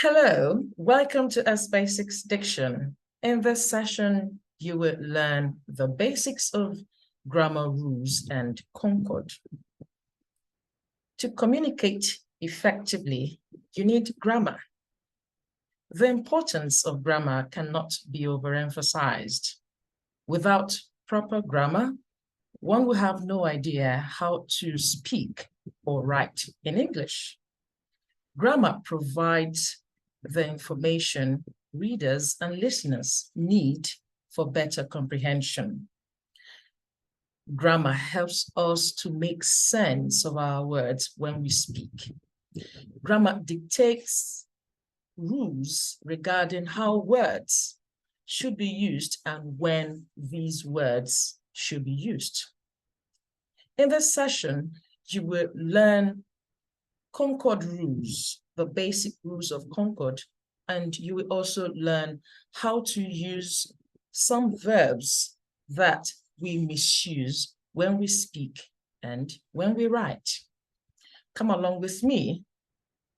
Hello, welcome to S Basics Diction. In this session, you will learn the basics of grammar rules and Concord. To communicate effectively, you need grammar. The importance of grammar cannot be overemphasized. Without proper grammar, one will have no idea how to speak or write in English. Grammar provides the information readers and listeners need for better comprehension. Grammar helps us to make sense of our words when we speak. Grammar dictates rules regarding how words should be used and when these words should be used. In this session, you will learn Concord rules, the basic rules of Concord, and you will also learn how to use some verbs that we misuse when we speak and when we write. Come along with me.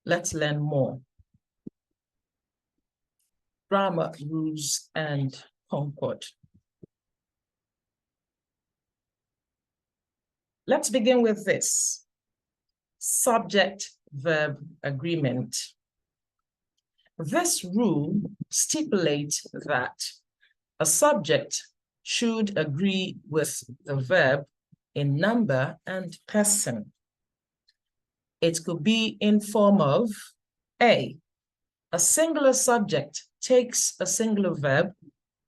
Let's learn more. Grammar rules and Concord. Let's begin with this. Subject-verb agreement. This rule stipulates that a subject should agree with the verb in number and person. It could be in form of A singular subject takes a singular verb,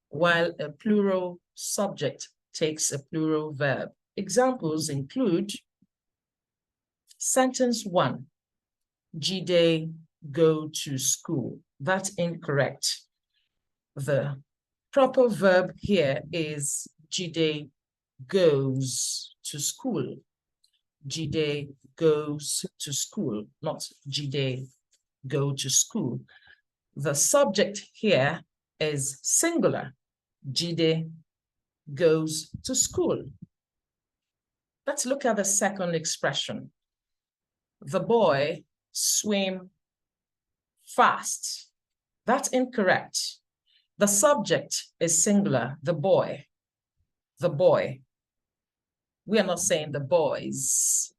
while a plural subject takes a plural verb. Examples include Sentence 1, Jide go to school. That's incorrect. The proper verb here is Jide goes to school. Jide goes to school, not Jide go to school. The subject here is singular. Jide goes to school. Let's look at the second expression. The boy swim fast. That's incorrect. The subject is singular, the boy. The boy. We are not saying the boys.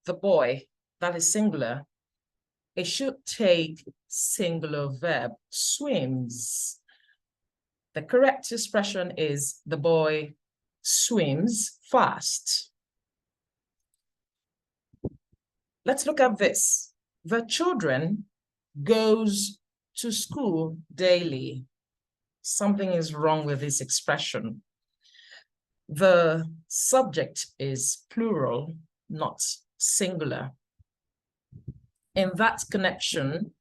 The boy, that is singular. It should take singular verb, swims. The correct expression is the boy swims fast. Let's look at this. The children goes to school daily. Something is wrong with this expression. The subject is plural, not singular. In that connection,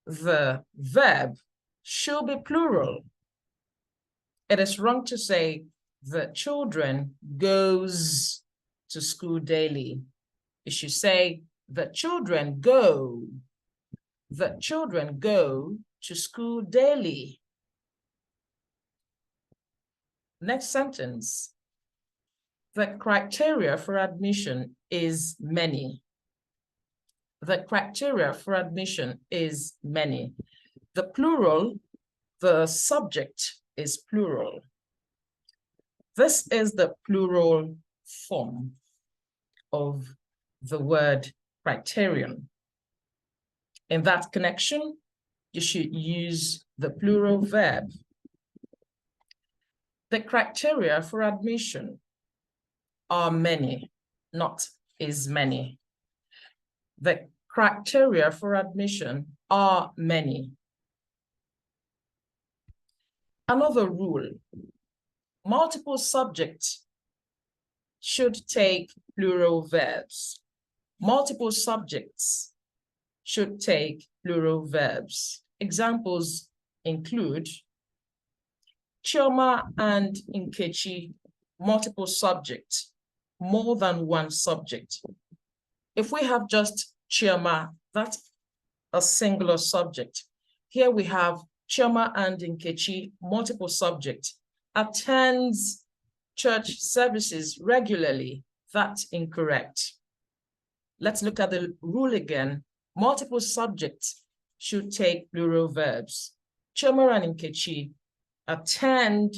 the verb should be plural. It is wrong to say the children goes to school daily. You should say the children go. The children go to school daily. Next sentence. The criteria for admission is many. The criteria for admission is many. The plural, the subject is plural. This is the plural form of the word criterion. In that connection, you should use the plural verb. The criteria for admission are many, not is many. The criteria for admission are many. Another rule, multiple subjects should take plural verbs. Multiple subjects should take plural verbs. Examples include Chioma and Nkechi, multiple subjects, more than one subject. If we have just Chioma, that's a singular subject. Here we have Chioma and Nkechi, multiple subjects, attends church services regularly. That's incorrect. Let's look at the rule again. Multiple subjects should take plural verbs. Choma and Nkechi attend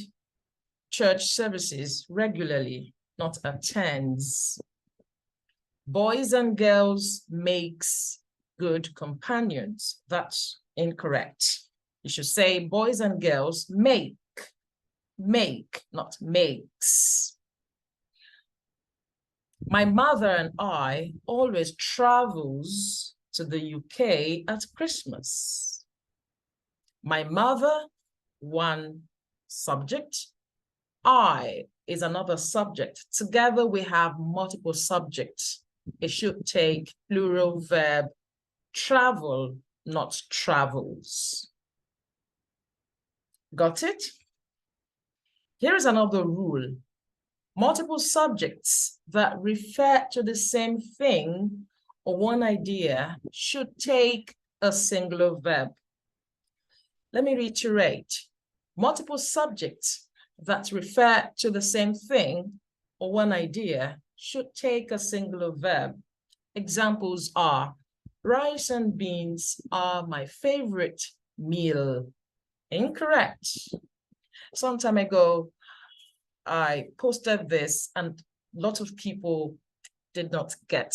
church services regularly, not attends. Boys and girls makes good companions. That's incorrect. You should say boys and girls make, not makes. My mother and I always travels to the UK at Christmas. My mother, one subject. I is another subject. Together we have multiple subjects. It should take plural verb travel, not travels. Got it? Here is another rule. Multiple subjects that refer to the same thing or one idea should take a singular verb. Let me reiterate. Multiple subjects that refer to the same thing or one idea should take a singular verb. Examples are, rice and beans are my favorite meal. Incorrect. Some time ago, I posted this and a lot of people did not get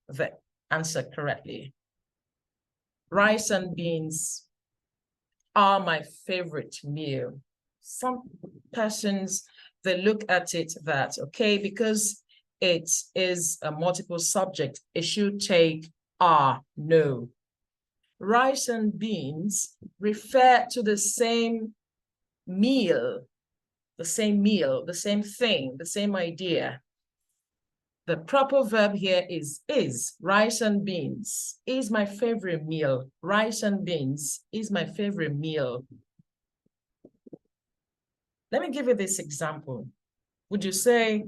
the answer correctly. Rice and beans are my favorite meal. Some persons, they look at it that, okay, because it is a multiple subject, it should take are. No. Rice and beans refer to the same meal, the same thing, the same idea. The proper verb here is. Rice and beans is my favorite meal. Rice and beans is my favorite meal. Let me give you this example. Would you say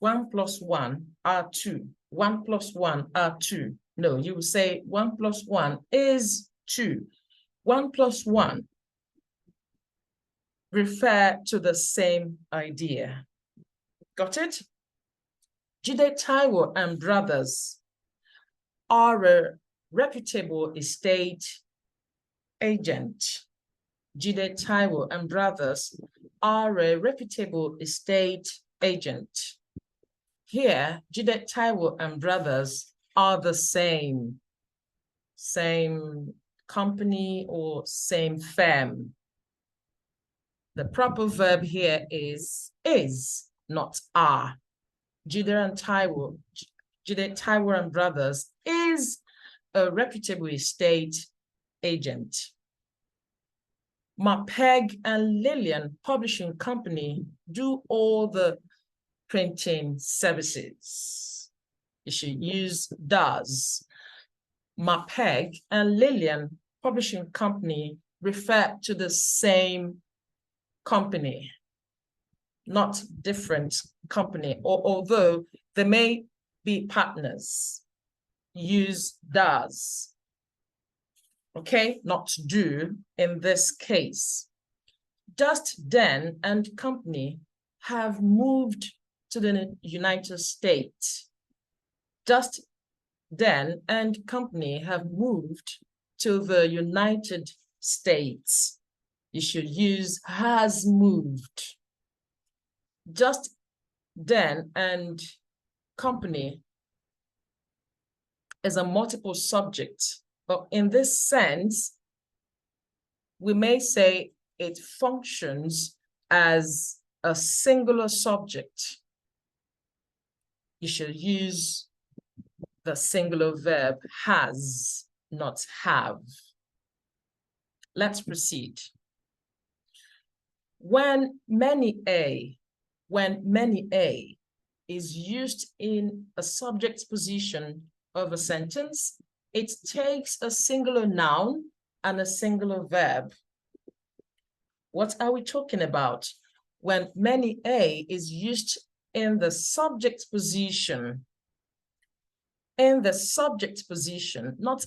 1 + 1 are 2? 1 + 1 are 2. No, you will say 1 + 1 is 2. 1 + 1 refer to the same idea. Got it? Jide Taiwo and Brothers are a reputable estate agent. Jide Taiwo and Brothers are a reputable estate agent. Here, Jide Taiwo and Brothers are the same company or same firm. The proper verb here is, not are. Jide Taiwo and Brothers is a reputable estate agent. Mapeg and Lillian Publishing Company do all the printing services. You should use does. Mapeg and Lillian Publishing Company refer to the same company, not different company, although they may be partners. Use does. Okay, not do in this case. Just Den and Company have moved to the United States. Just Den and Company have moved to the United States. You should use has moved. Just Den and Company is a multiple subject, but in this sense, we may say it functions as a singular subject. You should use the singular verb has, not have. Let's proceed. When many a is used in a subject position of a sentence, it takes a singular noun and a singular verb. What are we talking about? When many a is used in the subject position, not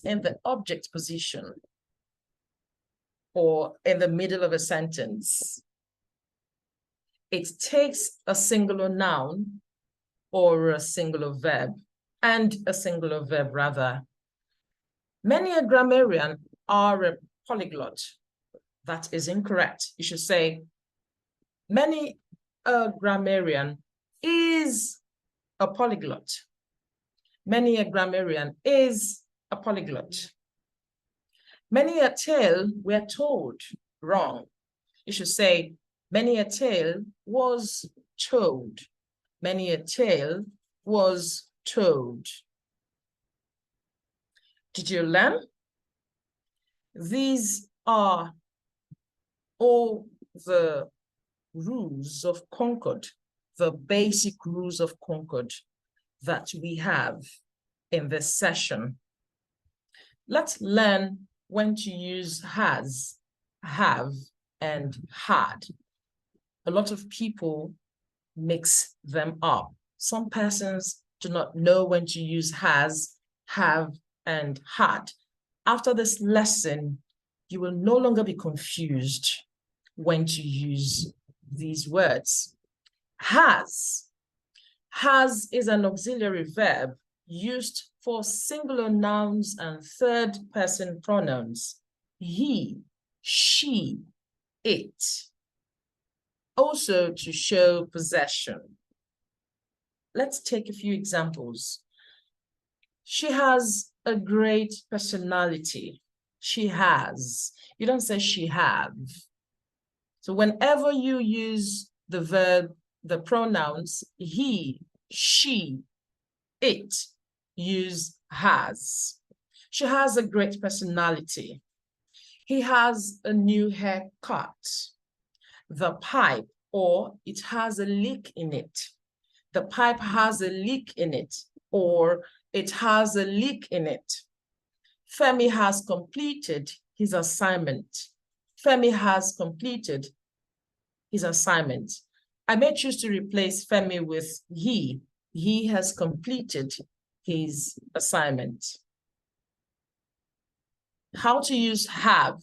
in the object position, or in the middle of a sentence. It takes a singular noun or a singular verb, and a singular verb rather. Many a grammarian are a polyglot. That is incorrect. You should say, many a grammarian is a polyglot. Many a grammarian is a polyglot. Many a tale we're told. Wrong. You should say, many a tale was told. Many a tale was told. Did you learn? These are all the rules of Concord, the basic rules of Concord that we have in this session. Let's learn when to use has, have, and had. A lot of people mix them up. Some persons do not know when to use has, have, and had. After this lesson, you will no longer be confused when to use these words. Has. Has is an auxiliary verb used for singular nouns and third-person pronouns. He, she, it. Also to show possession. Let's take a few examples. She has a great personality. She has. You don't say she have. So whenever you use the verb, the pronouns he, she, it, use has. She has a great personality. He has a new haircut. The pipe, or it has a leak in it. The pipe has a leak in it, or it has a leak in it. Femi has completed his assignment. Femi has completed his assignment. I may choose to replace Femi with he. He has completed his assignment. How to use have.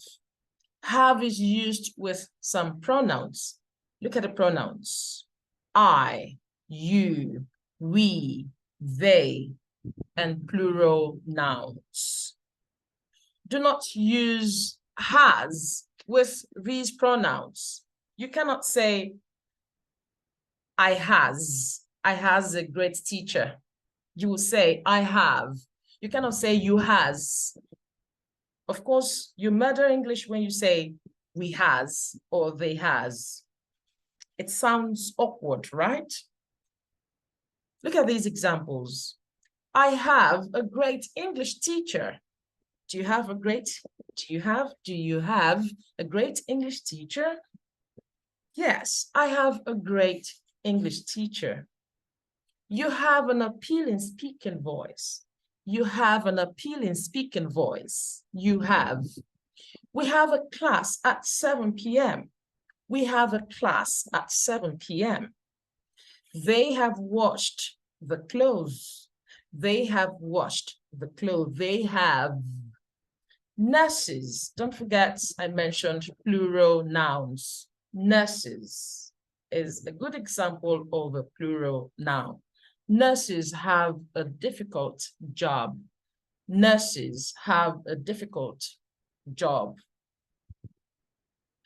Have is used with some pronouns. Look at the pronouns. I, you, we, they, and plural nouns. Do not use has with these pronouns. You cannot say, I has a great teacher. You will say, I have. You cannot say you has. Of course, you murder English when you say we has or they has. It sounds awkward, right? Look at these examples. I have a great English teacher. Do you have a great English teacher? Yes, I have a great English teacher. You have an appealing speaking voice. You have an appealing speaking voice. You have. We have a class at 7 p.m. We have a class at 7 p.m. They have washed the clothes. They have washed the clothes. They have. Nurses, don't forget I mentioned plural nouns. Nurses is a good example of a plural noun. Nurses have a difficult job. Nurses have a difficult job.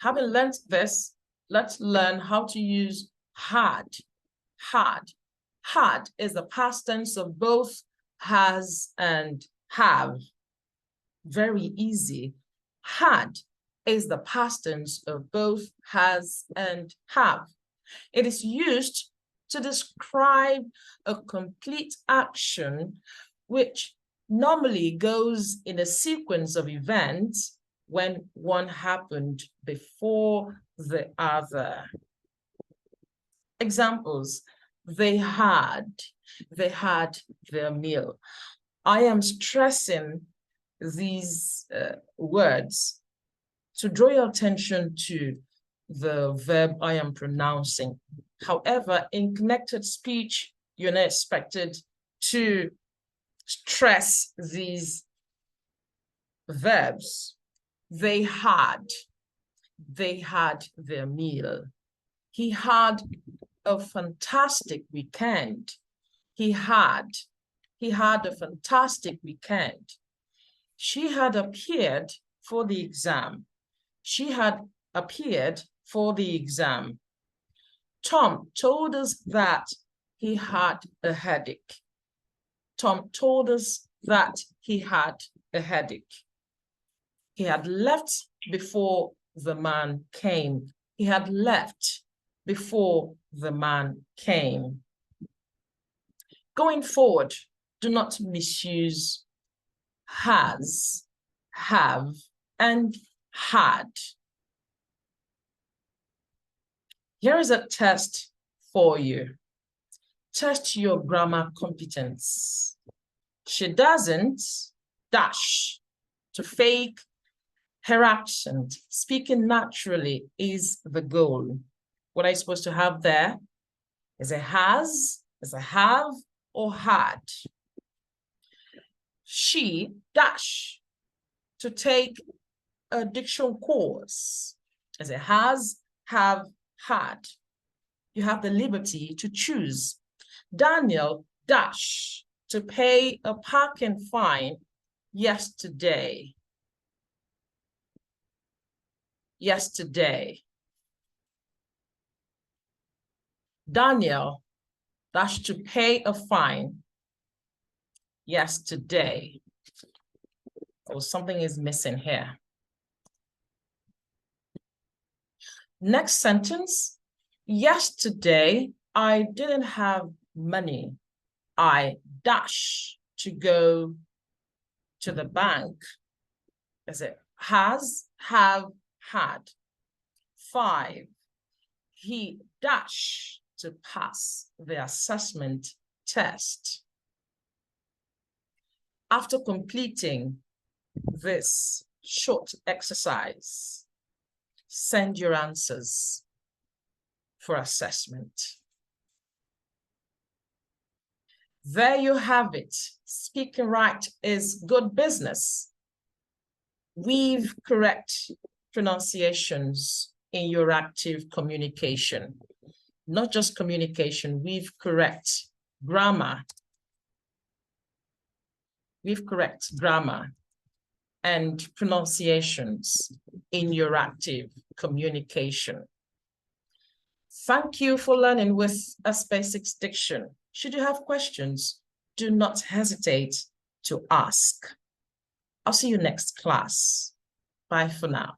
Having learned this, let's learn how to use had. Had. Had is the past tense of both has and have. Very easy. Had is the past tense of both has and have. It is used to describe a complete action which normally goes in a sequence of events when one happened before the other. Examples: they had their meal. I am stressing these words to draw your attention to the verb I am pronouncing. However, in connected speech, you're not expected to stress these verbs. They had their meal. He had a fantastic weekend. He had a fantastic weekend. She had appeared for the exam. She had appeared for the exam. Tom told us that he had a headache. Tom told us that he had a headache. He had left before the man came. He had left before the man came. Going forward, do not misuse has, have, and had. Here is a test for you. Test your grammar competence. She doesn't dash. To fake her accent. Speaking naturally is the goal. What are you supposed to have there? Is it has, is it have, or had? She dash to take a diction course. Is it has, have, had? You have the liberty to choose. Daniel dash to pay a parking fine yesterday. Yesterday. Daniel dash to pay a fine yesterday. Oh, something is missing here. Next sentence. Yesterday, I didn't have money. I dash to go to the bank. Is it has, have, had? 5. He dash to pass the assessment test. After completing this short exercise, send your answers for assessment. There you have it. Speaking right is good business. Weave correct pronunciations in your active communication. Not just communication, weave correct grammar. Weave correct grammar and pronunciations in your active communication. Thank you for learning with S-Basics Diction. Should you have questions, do not hesitate to ask. I'll see you next class. Bye for now.